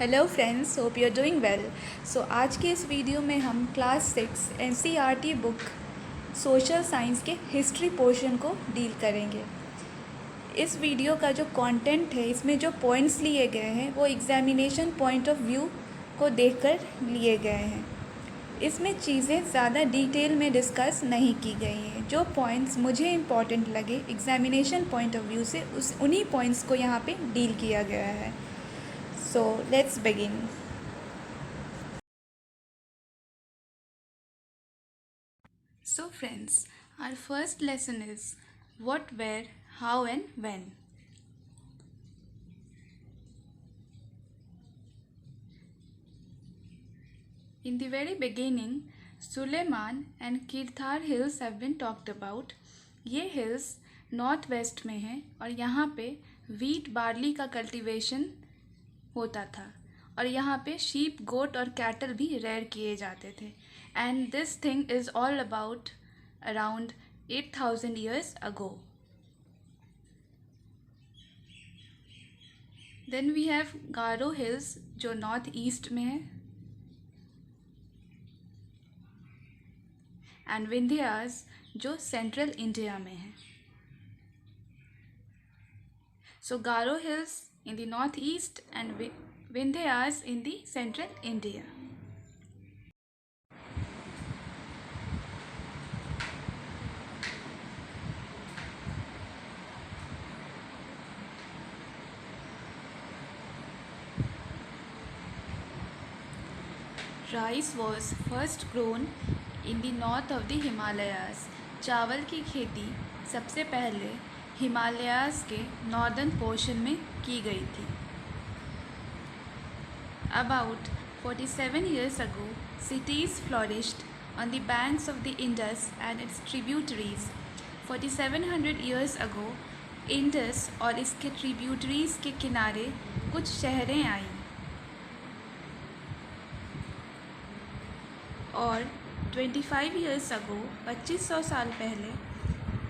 Hello friends, hope you are doing well. So आज के इस वीडियो में हम class 6 NCERT book social science के हिस्ट्री पोर्शन को डील करेंगे। इस वीडियो का जो कंटेंट है, इसमें जो पॉइंट्स लिए गए हैं वो एग्जामिनेशन पॉइंट ऑफ व्यू को देखकर लिए गए हैं। इसमें चीज़ें ज़्यादा डिटेल में डिस्कस नहीं की गई हैं। जो पॉइंट्स मुझे इम्पॉर्टेंट लगे एग्जामिनेशन पॉइंट ऑफ व्यू से, उन्हीं पॉइंट्स को यहाँ पे डील किया गया है। So let's begin. So friends, our first lesson is what, where, how and when. In the very beginning, Suleiman and Kirthar hills have been talked about. ये hills north west में हैं और यहाँ पे वीट बार्ली का cultivation होता था और यहाँ पे शीप, गोट और कैटल भी रेयर किए जाते थे। And this thing is all about around 8,000 years ago. Then we have Garo hills जो नॉर्थ ईस्ट में है एंड विंध्यास जो सेंट्रल इंडिया में है। So Garo hills in the northeast and Vindhyas in the central India. Rice was first grown in the north of the Himalayas. चावल की खेती सबसे पहले हिमालयाज़ के नॉर्दर्न पोर्शन में की गई थी। About 47 years ago, cities flourished on the banks of the Indus and its tributaries. 4700 years ago, Indus और इसके ट्रिब्यूटरीज़ के किनारे कुछ शहरें आईं और 25 years ago, 2500 साल पहले,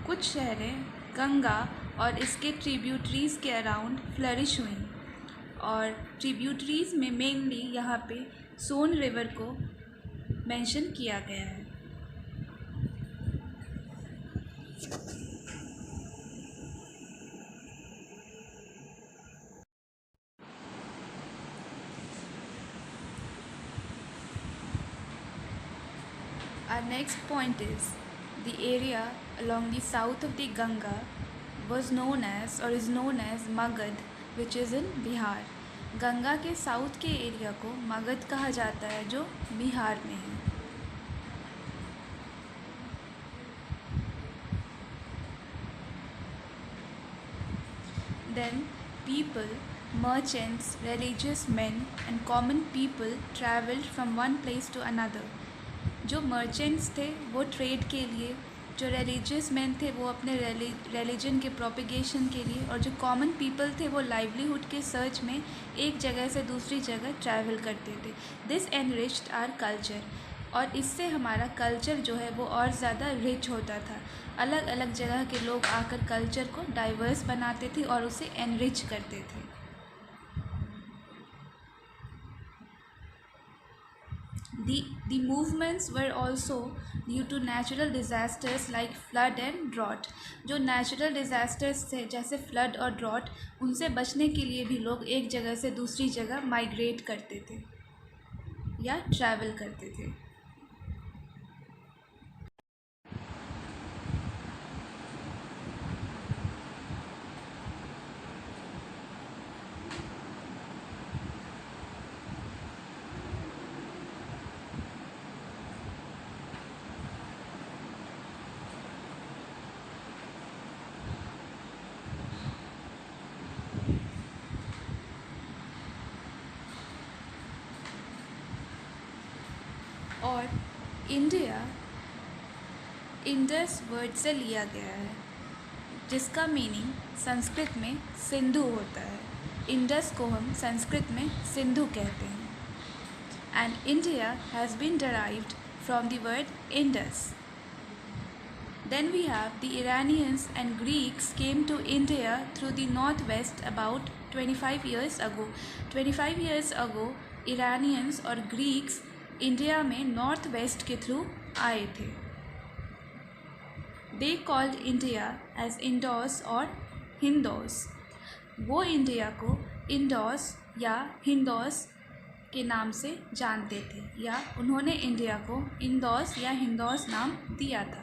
कुछ शहरें गंगा और इसके ट्रिब्यूटरीज़ के अराउंड फ्लरिश हुई और ट्रिब्यूटरीज़ में मेनली यहाँ पे सोन रिवर को मेंशन किया गया है। Our next point is the area along the south of the Ganga was known as or is known as Magad, which is in Bihar. Ganga के साउथ के एरिया को मगध कहा जाता है जो बिहार में है। Then people, merchants, religious men and common people traveled from one place to another. जो मर्चेंट्स थे वो ट्रेड के लिए, जो रिलीजियस मैन थे वो अपने रिलीजन के प्रोपिगेशन के लिए और जो कॉमन पीपल थे वो लाइवलीहुड के सर्च में एक जगह से दूसरी जगह ट्रैवल करते थे। दिस एनरिच्ड आवर कल्चर और इससे हमारा कल्चर जो है वो और ज़्यादा रिच होता था। अलग अलग जगह के लोग आकर कल्चर को डाइवर्स बनाते थे और उसे एनरिच करते थे। The movements were also due to natural disasters like flood and drought. जो natural disasters थे जैसे flood और drought, उनसे बचने के लिए भी लोग एक जगह से दूसरी जगह migrate करते थे या travel करते थे। और इंडिया इंडस वर्ड से लिया गया है जिसका मीनिंग संस्कृत में सिंधु होता है। इंडस को हम संस्कृत में सिंधु कहते हैं। And India has been derived from the word Indus. Then we have the Iranians and Greeks came to India through the northwest about 25 years ago. 25 years ago Iranians और Greeks इंडिया में north west के through आए थे. They called India as Indus और Hindus. वो India को इंडोस या हिंदोस के नाम से जानते थे, या उन्होंने इंडिया को इंदौस या हिंदौस नाम दिया था.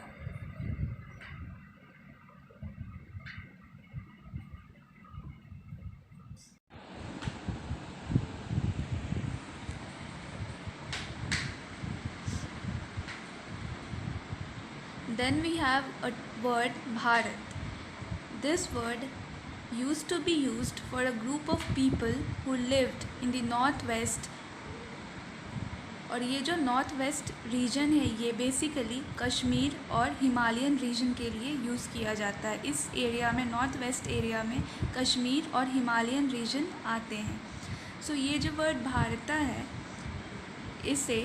Then we have a word Bharat. This word used to be used for a group of people who lived in the northwest. और ये जो नॉर्थ वेस्ट रीजन है ये बेसिकली कश्मीर और हिमालयन रीजन के लिए यूज़ किया जाता है. इस एरिया में, नॉर्थ वेस्ट एरिया में कश्मीर और हिमालयन रीजन आते हैं. सो ये जो वर्ड भारता है इसे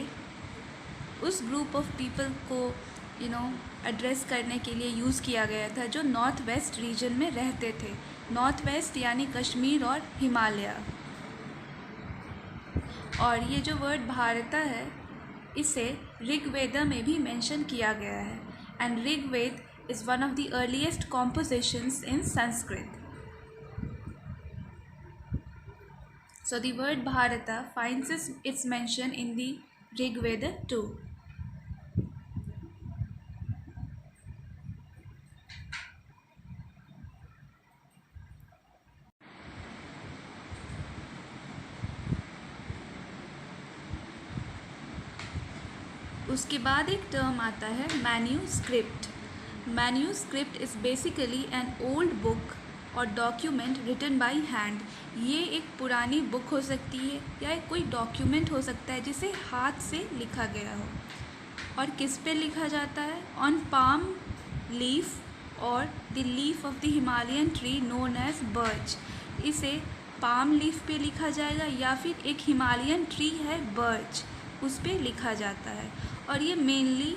उस ग्रुप ऑफ पीपल को एड्रेस करने के लिए यूज़ किया गया था जो नॉर्थ वेस्ट रीजन में रहते थे. नॉर्थ वेस्ट यानी कश्मीर और हिमालय. और ये जो वर्ड भारता है इसे ऋग्वेद में भी मेंशन किया गया है. And Rigveda is one of the earliest compositions in Sanskrit. So the word Bharata finds its mention in the Rig Veda too. उसके बाद एक टर्म आता है manuscript. Manuscript is basically an old book और डॉक्यूमेंट रिटन बाय हैंड. ये एक पुरानी book हो सकती है या एक कोई डॉक्यूमेंट हो सकता है जिसे हाथ से लिखा गया हो. और किस पे लिखा जाता है? ऑन पाम लीफ और the leaf of the Himalayan tree known as birch. इसे पाम लीफ पे लिखा जाएगा या फिर एक हिमालयन ट्री है बर्च उस पे लिखा जाता है. और ये मेनली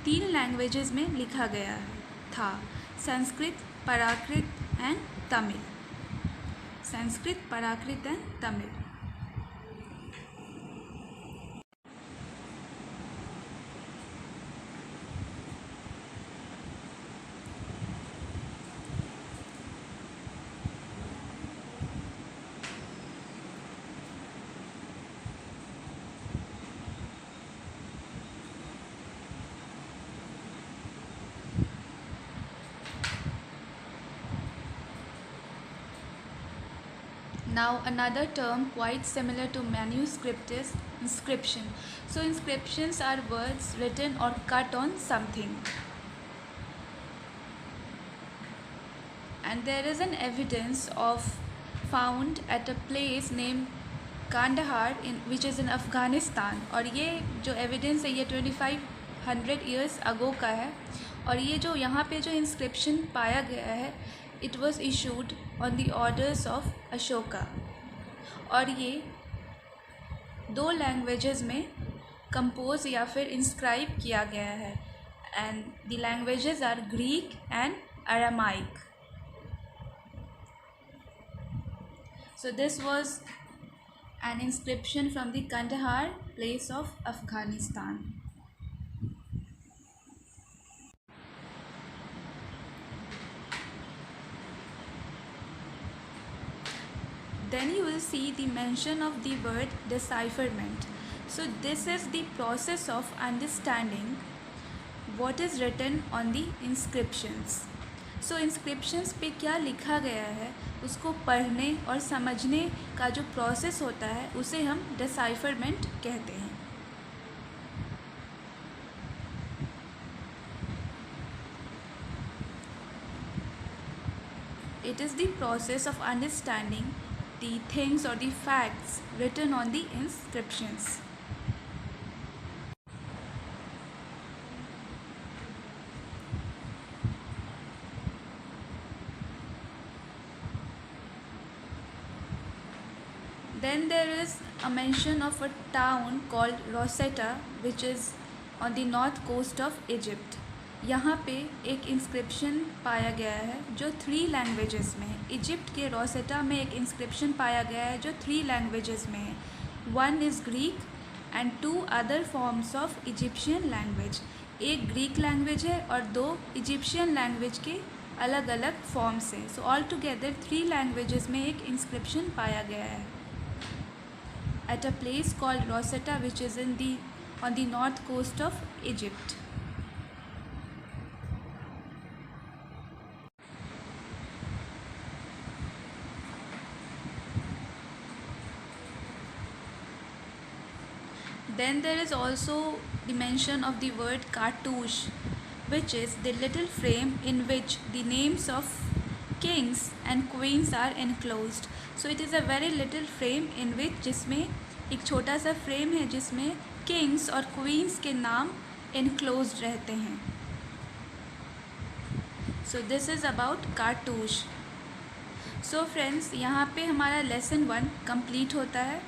3 लैंग्वेजेस में लिखा गया था, Sanskrit, Prakrit and Tamil. Sanskrit, Prakrit and Tamil. Now another term quite similar to manuscript is inscription. So inscriptions are words written or cut on something. And there is an evidence of found at a place named Kandahar which is in Afghanistan. और ये जो evidence है ये 2500 years ago का है. और ये जो यहाँ पे जो inscription पाया गया है it was issued on the orders of Ashoka. और ये 2 लैंग्वेजेस में कंपोज या फिर इंस्क्राइब किया गया है. And the languages are Greek and Aramaic. So this was an inscription from the Kandahar place of Afghanistan. Then you will see the mention of the word decipherment. So this is the process of understanding what is written on the inscriptions. So inscriptions पे क्या लिखा गया है उसको पढ़ने और समझने का जो प्रोसेस होता है उसे हम decipherment कहते हैं. It is the process of understanding the things or the facts written on the inscriptions. Then there is a mention of a town called Rosetta which is on the north coast of Egypt. यहाँ पे एक inscription पाया गया है जो 3 languages में है। Egypt के रोसेटा में एक इंस्क्रिप्शन पाया गया है जो 3 लैंग्वेजेस में है। 1 is Greek and 2 other forms of Egyptian language. एक ग्रीक लैंग्वेज है और 2 इजिप्शियन लैंग्वेज के अलग अलग फॉर्म्स हैं। सो ऑल टुगेदर 3 लैंग्वेजेस में एक इंस्क्रिप्शन पाया गया है at a place called Rosetta which is on the north coast of Egypt. Then there is also the mention of the word cartouche, which is the little frame in which the names of kings and queens are enclosed. So it is a very little frame in which जिसमें एक छोटा सा frame है जिसमें Kings और queen's के नाम enclosed रहते हैं. So this is about cartouche. So friends, यहाँ पे हमारा लेसन 1 कंप्लीट होता है.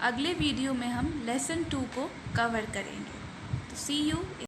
अगले वीडियो में हम लेसन 2 को कवर करेंगे. तो सी यू.